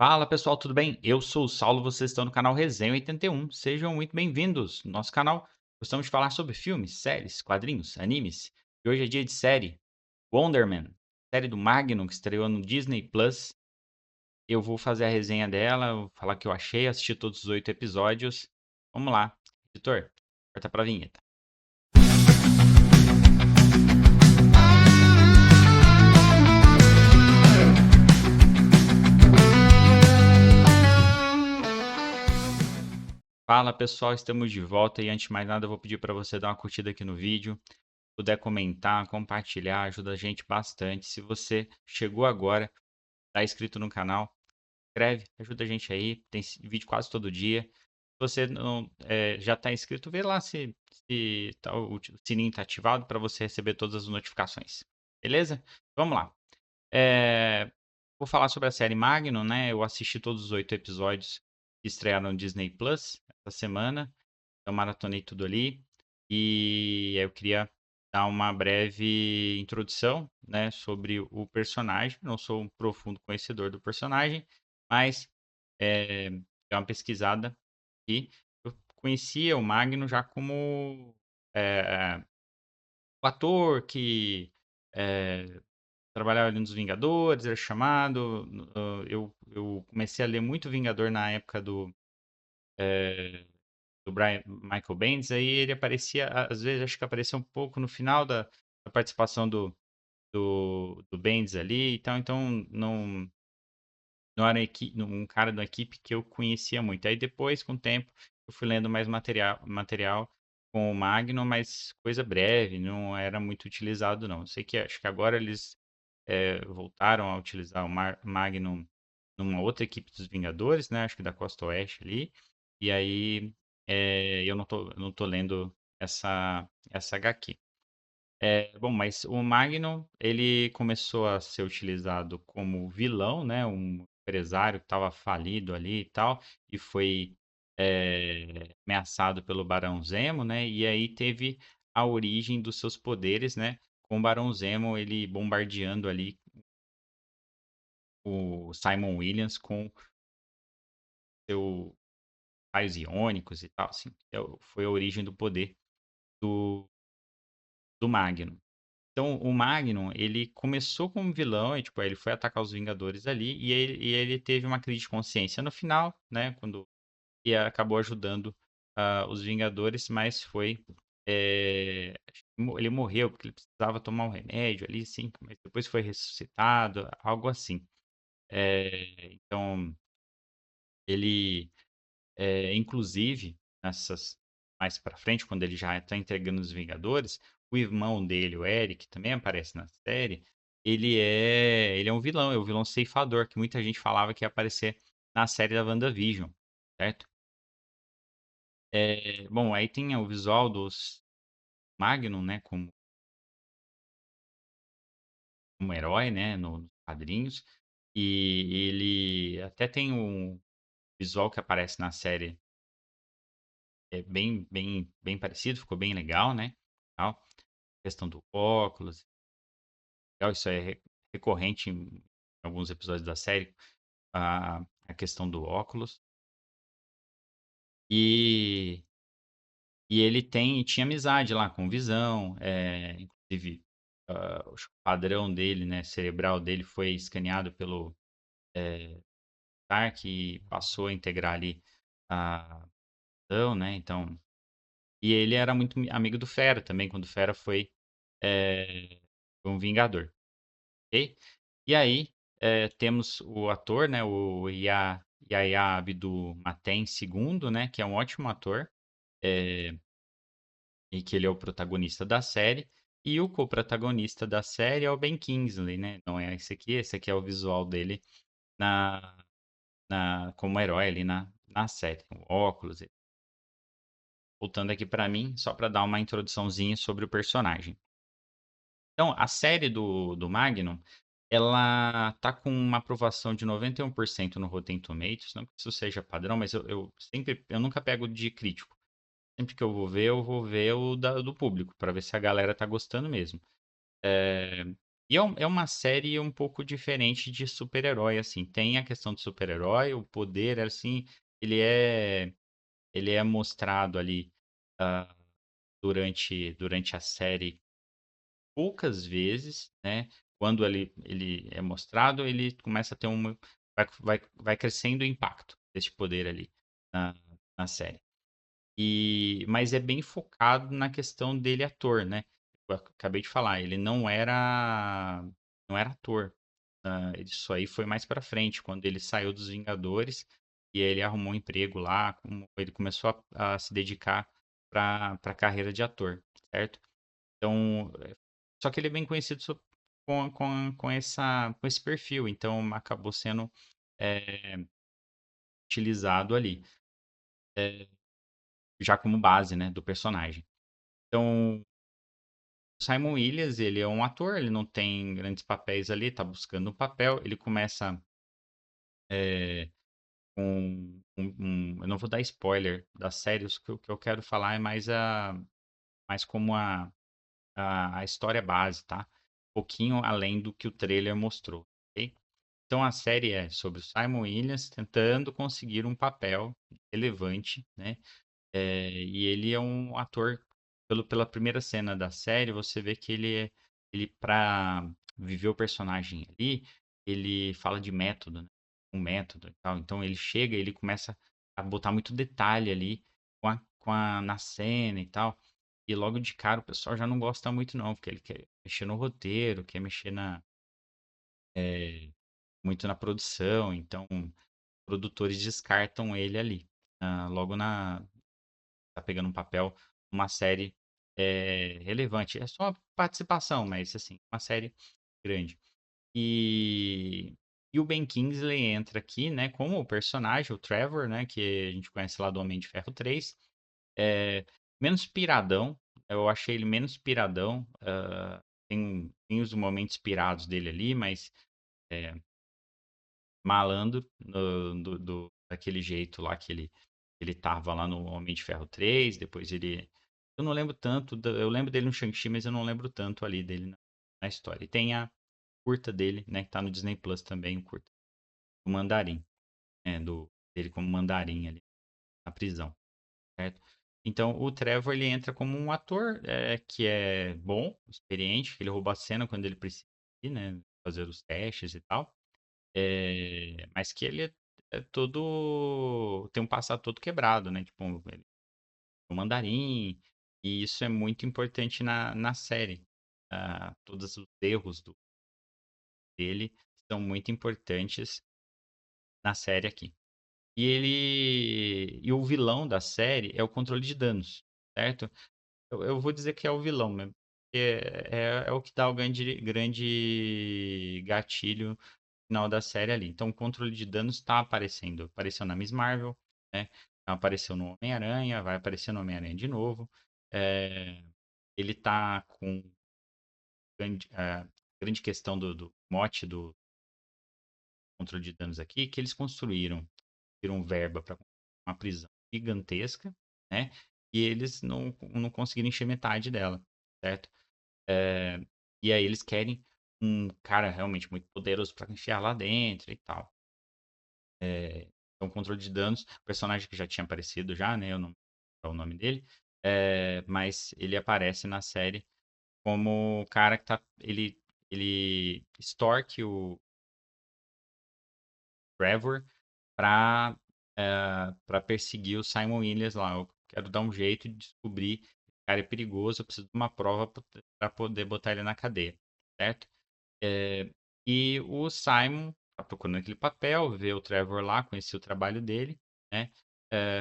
Fala pessoal, tudo bem? Eu sou o Saulo, vocês estão no canal Resenha 81. Sejam muito bem-vindos. No nosso canal, gostamos de falar sobre filmes, séries, quadrinhos, animes. E hoje é dia de série Wonder Man, série do Magnum que estreou no Disney Plus. Eu vou fazer a resenha dela, vou falar o que eu achei, assisti todos os 8 episódios. Vamos lá, editor, corta pra vinheta. Fala pessoal, estamos de volta e antes de mais nada eu vou pedir para você dar uma curtida aqui no vídeo. Puder comentar, compartilhar, ajuda a gente bastante. Se você chegou agora, tá inscrito no canal, inscreve, ajuda a gente aí. Tem vídeo quase todo dia. Se você não já está inscrito, vê lá se o sininho está ativado para você receber todas as notificações. Beleza? Vamos lá. Vou falar sobre a série Magnum, né? Eu assisti todos os 8 episódios que estrearam no Disney Plus essa semana. Eu maratonei tudo ali. E eu queria dar uma breve introdução, né, sobre o personagem. Não sou um profundo conhecedor do personagem, mas dei uma pesquisada e eu conhecia o Magno já como é, o ator que trabalhava ali nos Vingadores, era chamado. Eu comecei a ler muito Vingador na época do Brian Michael Bendis, aí ele aparecia, às vezes acho que apareceu um pouco no final da participação do Bendis ali, então não era um cara da equipe que eu conhecia muito. Aí depois, com o tempo, eu fui lendo mais material com o Magnum, mas coisa breve, não era muito utilizado não. Sei que acho que agora eles voltaram a utilizar o Magnum numa outra equipe dos Vingadores, né? Acho que da Costa Oeste ali. E aí eu não tô lendo essa HQ. Bom, mas o Magnum, ele começou a ser utilizado como vilão, né? Um empresário que estava falido ali e tal, e foi ameaçado pelo Barão Zemo, né? E aí teve a origem dos seus poderes, né? Com o Barão Zemo, ele bombardeando ali o Simon Williams com seus raios iônicos e tal, assim. Foi a origem do poder do, do Magnum. Então, o Magnum, ele começou como vilão, e, tipo, ele foi atacar os Vingadores ali, e ele teve uma crise de consciência no final, né, e acabou ajudando os Vingadores, mas ele morreu porque ele precisava tomar um remédio ali, sim, mas depois foi ressuscitado, algo assim. Então, ele, inclusive, nessas mais pra frente, quando ele já está entregando os Vingadores, o irmão dele, o Eric, também aparece na série. Ele é um vilão, é o vilão ceifador, que muita gente falava que ia aparecer na série da WandaVision, certo? Bom, aí tem o visual dos Magnum, né, como herói, né, nos quadrinhos. E ele até tem um visual que aparece na série bem parecido, ficou bem legal, né? Tal. Questão do óculos, legal, isso é recorrente em alguns episódios da série, a questão do óculos. E, e ele tinha amizade lá com o Visão, inclusive o padrão dele, né, cerebral dele foi escaneado pelo Stark e passou a integrar ali a Visão, né? Então, e ele era muito amigo do Fera também, quando o Fera foi um Vingador, ok? E aí, temos o ator, né, o Yahya Abdul-Mateen II, né, que é um ótimo ator, e que ele é o protagonista da série. E o co-protagonista da série é o Ben Kingsley, né? Não é esse aqui é o visual dele na, como herói ali na série. O óculos. Voltando aqui para mim, só para dar uma introduçãozinha sobre o personagem. Então, a série do Magnum, ela tá com uma aprovação de 91% no Rotten Tomatoes. Não que isso seja padrão, mas eu nunca pego de crítico. Sempre que eu vou ver o do público, para ver se a galera tá gostando mesmo. E é uma série um pouco diferente de super-herói, assim. Tem a questão do super-herói, o poder, assim, ele é, ele é mostrado ali ah, durante a série poucas vezes, né? Quando ele é mostrado, ele começa a ter uma. Vai crescendo o impacto desse poder ali na, na série. Mas é bem focado na questão dele ator, né? Eu acabei de falar, ele não era ator. Isso aí foi mais pra frente, quando ele saiu dos Vingadores e ele arrumou um emprego lá, ele começou a se dedicar para a carreira de ator, certo? Então, só que ele é bem conhecido com esse perfil, então acabou sendo é, utilizado ali, já como base, né, do personagem. Então, Simon Williams, ele é um ator, ele não tem grandes papéis ali, tá buscando um papel, ele começa é, eu não vou dar spoiler das séries, o que eu quero falar é mais como a história base, tá? Um pouquinho além do que o trailer mostrou, ok? Então a série é sobre o Simon Williams tentando conseguir um papel relevante, né? E ele é um ator, pela primeira cena da série, você vê que ele para viver o personagem ali, ele fala de método, né? Um método e tal. Então ele chega, ele começa a botar muito detalhe ali na cena e tal. E logo de cara o pessoal já não gosta muito não, porque ele quer mexer no roteiro, quer mexer muito na produção, então produtores descartam ele ali. Logo tá pegando um papel numa série relevante. É só participação, mas assim, uma série grande. E, e o Ben Kingsley entra aqui, né, como o personagem, o Trevor, né, que a gente conhece lá do Homem de Ferro 3. É, menos piradão, eu achei ele menos piradão. Tem os momentos pirados dele ali, mas é, malandro daquele jeito lá que ele tava lá no Homem de Ferro 3, depois ele. Eu não lembro tanto, eu lembro dele no Shang-Chi, mas eu não lembro tanto ali dele na história. E tem a curta dele, né, que tá no Disney Plus também, o curta, do Mandarim, dele como Mandarim ali na prisão, certo? Então o Trevor ele entra como um ator que é bom, experiente, que ele rouba a cena quando ele precisa, né, fazer os testes e tal. Mas que ele é todo. Tem um passado todo quebrado, né? Tipo, ele é um mandarim. E isso é muito importante na série. Todos os erros dele são muito importantes na série aqui. E o vilão da série é o controle de danos, certo? Eu vou dizer que é o vilão mesmo. É o que dá o grande gatilho final da série ali. Então, o controle de danos está aparecendo. Apareceu na Miss Marvel, né? Apareceu no Homem-Aranha, vai aparecer no Homem-Aranha de novo. É, ele tá com grande questão do mote do controle de danos aqui, que eles construíram verba para uma prisão gigantesca, né? E eles não conseguiram encher metade dela, certo? É, e aí eles querem um cara realmente muito poderoso para enfiar lá dentro e tal. Então, controle de danos, personagem que já tinha aparecido já, né? Eu não sei o nome dele. Mas ele aparece na série como o cara que tá. Ele extorque o Trevor pra, pra perseguir o Simon Williams lá. Eu quero dar um jeito de descobrir que o cara é perigoso, eu preciso de uma prova para poder botar ele na cadeia, certo? É, e o Simon tá procurando aquele papel, vê o Trevor lá, conhecia o trabalho dele, né?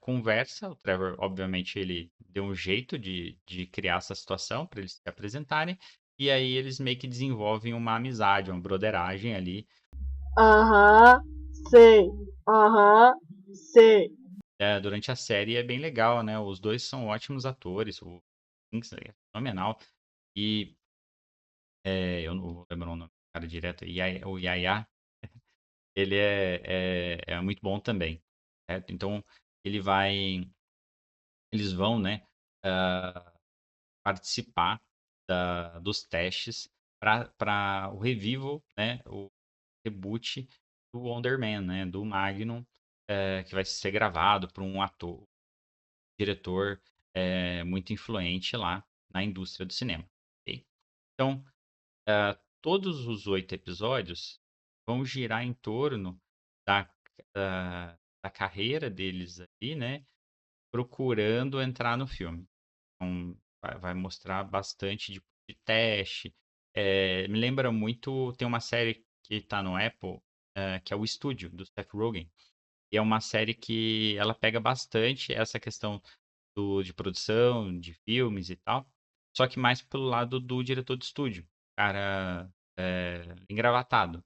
Conversa, o Trevor, obviamente, ele deu um jeito de criar essa situação para eles se apresentarem, e aí eles meio que desenvolvem uma amizade, uma broderagem ali. Aham, sei. Aham, sei. Durante a série é bem legal, né? Os dois são ótimos atores, o Kingsley é fenomenal, e eu não vou lembrar o nome do cara direto, o Yaya, ele é muito bom também, certo? Então, ele vai, eles vão, né, ah, participar dos testes para o revival, né, o reboot do Wonder Man, né, do Magnum, que vai ser gravado por um ator, diretor muito influente lá na indústria do cinema. Ok? Então, todos os 8 episódios vão girar em torno da carreira deles ali, né? Procurando entrar no filme. Então, vai mostrar bastante de teste. Me lembra muito, tem uma série que está no Apple, que é o Estúdio, do Seth Rogen. E é uma série que ela pega bastante essa questão de produção, de filmes e tal, só que mais pelo lado do diretor de estúdio, cara engravatado,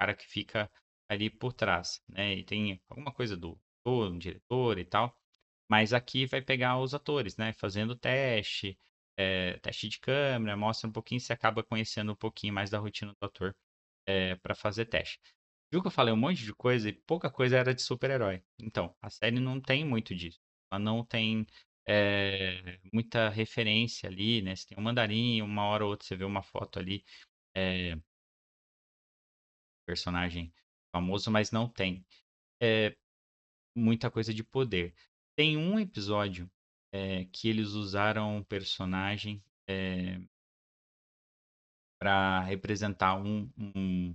cara que fica ali por trás, né? E tem alguma coisa do diretor e tal, mas aqui vai pegar os atores, né? Fazendo teste, teste de câmera, mostra um pouquinho, você acaba conhecendo um pouquinho mais da rotina do ator para fazer teste. Viu que eu falei um monte de coisa e pouca coisa era de super-herói. Então, a série não tem muito disso. Ela não tem muita referência ali, né? Você tem um mandarim, uma hora ou outra você vê uma foto ali, personagem famoso, mas não tem muita coisa de poder. Tem um episódio que eles usaram um personagem para representar um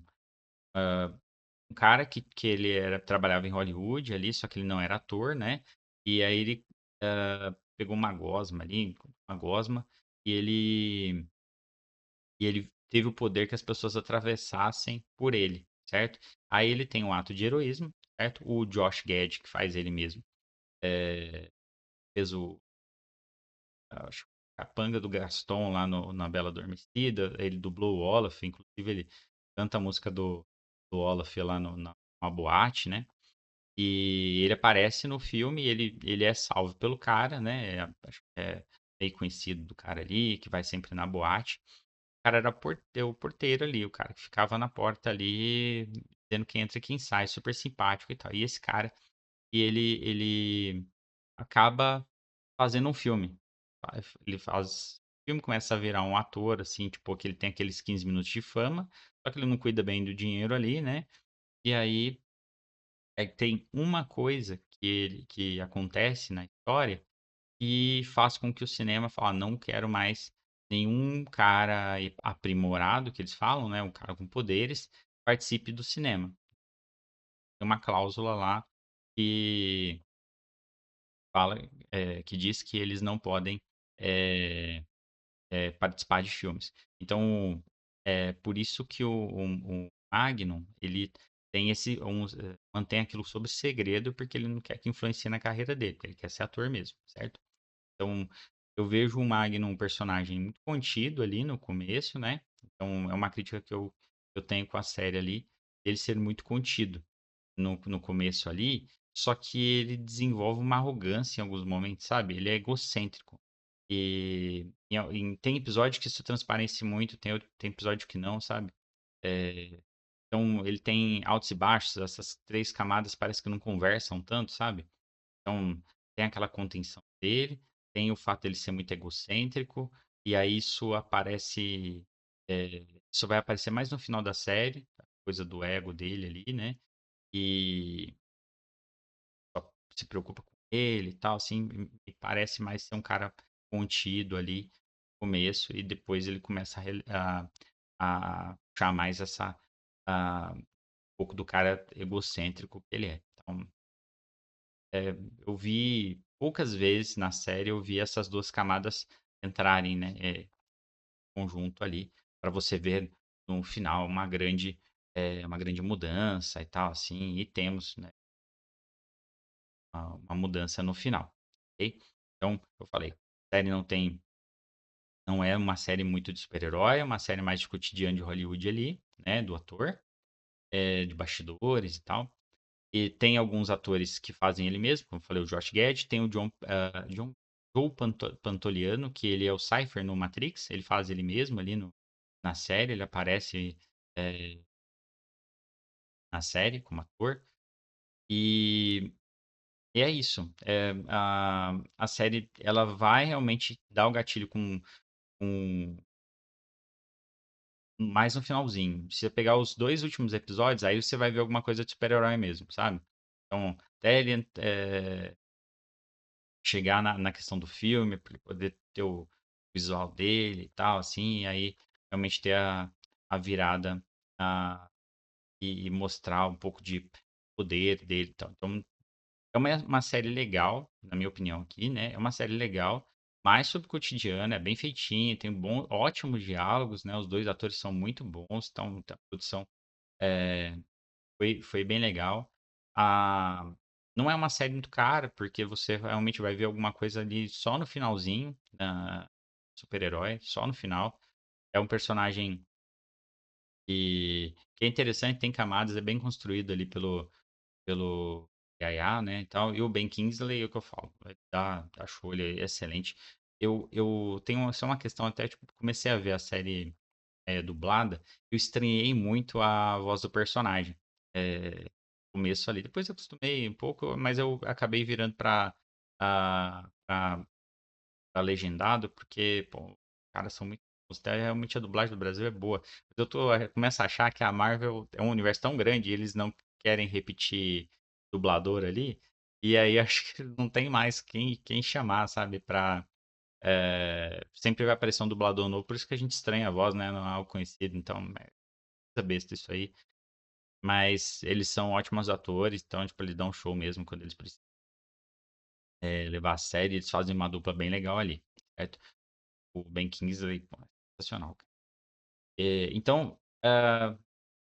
cara que ele trabalhava em Hollywood ali, só que ele não era ator, né? E aí ele pegou uma gosma ali, uma gosma, e ele teve o poder que as pessoas atravessassem por ele, certo? Aí ele tem um ato de heroísmo, certo? O Josh Gad, que faz ele mesmo, fez acho, a panga do Gaston lá na Bela Adormecida, ele dublou o Olaf, inclusive ele canta a música do Olaf lá numa boate, né? E ele aparece no filme, ele é salvo pelo cara, né? Acho que é meio conhecido do cara ali, que vai sempre na boate. O cara era o porteiro ali, o cara que ficava na porta ali, dizendo quem entra e quem sai, super simpático e tal. E esse cara, ele acaba fazendo um filme. Ele faz. O filme começa a virar um ator, assim, tipo, que ele tem aqueles 15 minutos de fama, só que ele não cuida bem do dinheiro ali, né? E aí tem uma coisa que acontece na história e faz com que o cinema fale, não quero mais nenhum cara aprimorado, que eles falam, né, um cara com poderes, participe do cinema. Tem uma cláusula lá que fala, que diz que eles não podem participar de filmes. Então, é por isso que o Magnum, ele tem mantém aquilo sob segredo, porque ele não quer que influencie na carreira dele, ele quer ser ator mesmo, certo? Então, eu vejo o Magno um personagem muito contido ali no começo, né? Então, é uma crítica que eu tenho com a série ali, ele ser muito contido no começo ali, só que ele desenvolve uma arrogância em alguns momentos, sabe? Ele é egocêntrico. Tem episódio que isso transparece muito, tem episódio que não, sabe? É, então, ele tem altos e baixos, essas 3 camadas parece que não conversam tanto, sabe? Então, tem aquela contenção dele, tem o fato dele ser muito egocêntrico, e aí isso aparece. Isso vai aparecer mais no final da série, a coisa do ego dele ali, né? E só se preocupa com ele e tal, assim, e parece mais ser um cara contido ali no começo, e depois ele começa a puxar mais um pouco do cara egocêntrico que ele é. Então, eu vi poucas vezes na série, eu vi essas 2 camadas entrarem, né, em conjunto ali, para você ver no final uma grande mudança e tal, assim, e temos, né, uma mudança no final, ok? Então, eu falei, a série não é uma série muito de super-herói, é uma série mais de cotidiano de Hollywood ali, né, do ator, de bastidores e tal. E tem alguns atores que fazem ele mesmo, como eu falei, o Josh Gad, tem o Joe Pantoliano, que ele é o Cypher no Matrix, ele faz ele mesmo ali na série, ele aparece eh, na série como ator. E, e é isso. A série ela vai realmente dar o gatilho com mais no finalzinho. Se você pegar os 2 últimos episódios, aí você vai ver alguma coisa de super-herói mesmo, sabe? Então, até ele chegar na questão do filme, pra ele poder ter o visual dele e tal, assim, e aí realmente ter a virada ah, e mostrar um pouco de poder dele e tal. Então, é uma série legal, na minha opinião aqui, né? É uma série legal, mais sobre o cotidiano, é bem feitinha, tem ótimos diálogos, né? Os 2 atores são muito bons, então a produção foi bem legal. Ah, não é uma série muito cara, porque você realmente vai ver alguma coisa ali só no finalzinho, super-herói, só no final. É um personagem que é interessante, tem camadas, é bem construído ali pelo Yaya, né, e tal. E o Ben Kingsley, é o que eu falo, dá show, ele é excelente. Eu tenho só uma questão até, tipo, comecei a ver a série dublada, eu estranhei muito a voz do personagem. No começo ali, depois eu acostumei um pouco, mas eu acabei virando pra legendado, porque, pô, os caras são muito bons. Até realmente a dublagem do Brasil é boa. Mas começo a achar que a Marvel é um universo tão grande e eles não querem repetir dublador ali. E aí acho que não tem mais quem chamar, sabe, sempre vai aparecer um dublador novo, por isso que a gente estranha a voz, né? Não é algo conhecido, então é coisa besta isso aí. Mas eles são ótimos atores, então, tipo, eles dão show mesmo quando eles precisam levar a sério, eles fazem uma dupla bem legal ali, certo? O Ben Kingsley, pô, é sensacional, cara. Então,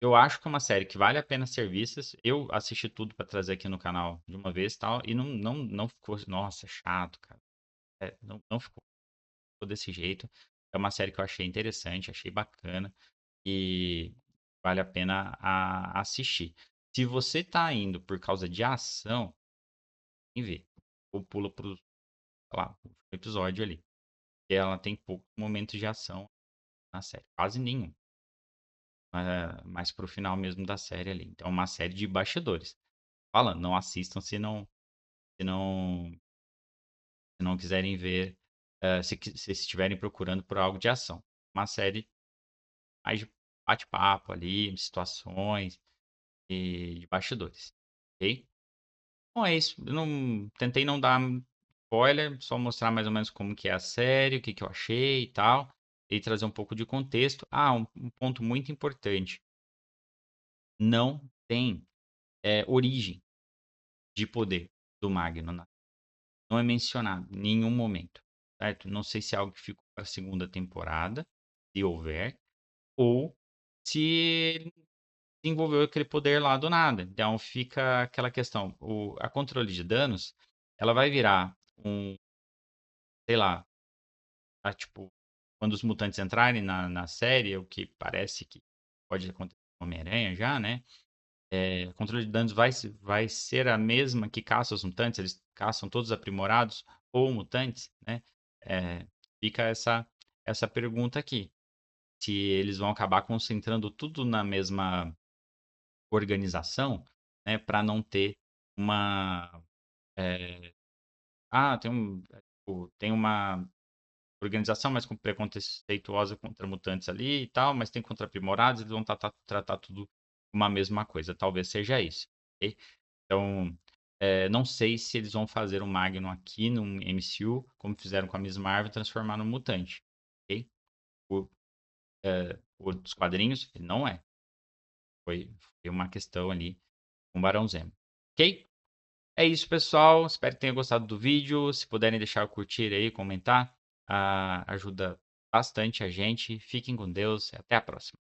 eu acho que é uma série que vale a pena ser vistas. Eu assisti tudo pra trazer aqui no canal de uma vez e tal, e não ficou, nossa, chato, cara. Não ficou desse jeito. É uma série que eu achei interessante, achei bacana e vale a pena assistir. Se você tá indo por causa de ação, tem que ver. Ou pula pro, sei lá, pro episódio ali. Porque ela tem poucos momentos de ação na série, quase nenhum. Mais pro final mesmo da série ali. Então, é uma série de bastidores. Falando, não assistam se não, se não quiserem ver, se estiverem procurando por algo de ação. Uma série mais de bate-papo ali, situações e de bastidores. Ok? Bom, é isso. Eu tentei não dar spoiler, só mostrar mais ou menos como que é a série, o que que eu achei e tal, e trazer um pouco de contexto. Ah, um ponto muito importante. Não tem origem de poder do Magno. Não é mencionado em nenhum momento, certo? Não sei se é algo que ficou para a segunda temporada, se houver, ou se ele desenvolveu aquele poder lá do nada. Então fica aquela questão, a controle de danos, ela vai virar sei lá, tipo, quando os mutantes entrarem na série, o que parece que pode acontecer com o Homem-Aranha já, né? Controle de danos vai ser a mesma que caça os mutantes, eles caçam todos aprimorados ou mutantes, né? É, fica essa pergunta aqui. Se eles vão acabar concentrando tudo na mesma organização, né? Para não ter uma. é, tem uma organização mais preconceituosa contra mutantes ali e tal, mas tem contra aprimorados, eles vão tratar tudo uma mesma coisa. Talvez seja isso. Ok? Então, não sei se eles vão fazer o Magno aqui no MCU, como fizeram com a Miss Marvel, e transformar no mutante. Ok? O, o dos quadrinhos, ele não é. Foi uma questão ali com o Barão Zemo. Ok? É isso, pessoal. Espero que tenham gostado do vídeo. Se puderem deixar o curtir aí, comentar, ajuda bastante a gente. Fiquem com Deus e até a próxima.